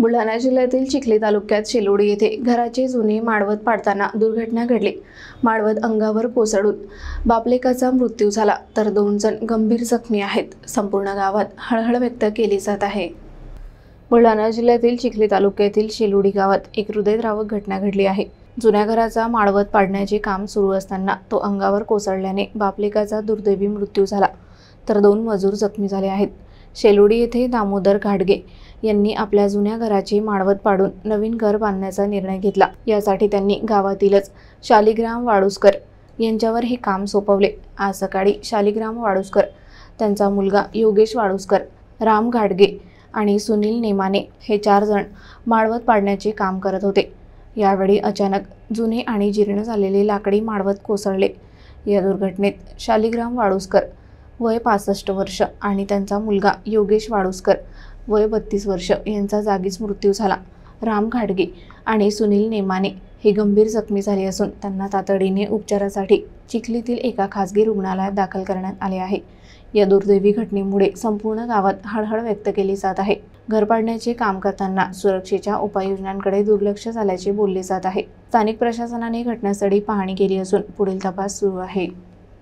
बुलढाणा जिल्ह्यातील चिखली तालुक्यात शेलोडी येथे घराचे जुने माळवत पाडताना दुर्घटना घडली। माळवत अंगावर कोसळून बापलेकाचा मृत्यू झाला तर 2 जण गंभीर जखमी आहेत। संपूर्ण गावात हळहळ व्यक्त केली जात आहे। बुलढाणा जिल्ह्यातील चिखली तालुक्यातील शेलोडी गावात एक हृदयद्रावक घटना घडली आहे। जुन्या घराचा माळवत पाडण्याचे काम सुरू असताना तो अंगावर कोसळल्याने बापलेकाचा दुर्दैवी मृत्यू झाला तर 2 मजूर जखमी झाले आहेत। शेलोडी येथे दामोदर घाडगे यांनी आपल्या जुन्या घराचे माळवत पाडून नवीन घर बांधण्याचा निर्णय घेतला। यासाठी त्यांनी गावातीलच शालिग्राम वाळुस्कर यांच्यावर हे काम सोपवले। आज सकाळी शालिग्राम वाळुस्कर, त्यांचा मुलगा योगेश वाळुस्कर, राम घाडगे आणि सुनील नेमाने हे 4 जण माळवत पाडण्याचे काम करत होते। यावेळी अचानक जुने आणि जीर्ण झालेले लाकडी माळवत कोसळले। या दुर्घटनेत शालिग्राम वाळुस्कर वय 65 वर्ष आणि त्यांचा मुलगा योगेश वाळुस्कर वय 32 वर्ष यांचा जागीच मृत्यू झाला। राम घाडगे आणि सुनील नेमाने हे गंभीर जखमी झाले असून त्यांना तातडीने उपचारासाठी चिखलीतील एका खासगी रुग्णालयात दाखल करण्यात आले आहे। या दुर्दैवी घटनेमुळे संपूर्ण गावात हळहळ व्यक्त केली जात आहे। घर पाडण्याचे काम करताना सुरक्षेच्या उपाययोजनांकडे दुर्लक्ष झाल्याचे बोलले जात आहे। स्थानिक प्रशासनाने घटनास्थळी पाहणी केली असून पुढील तपास सुरू आहे।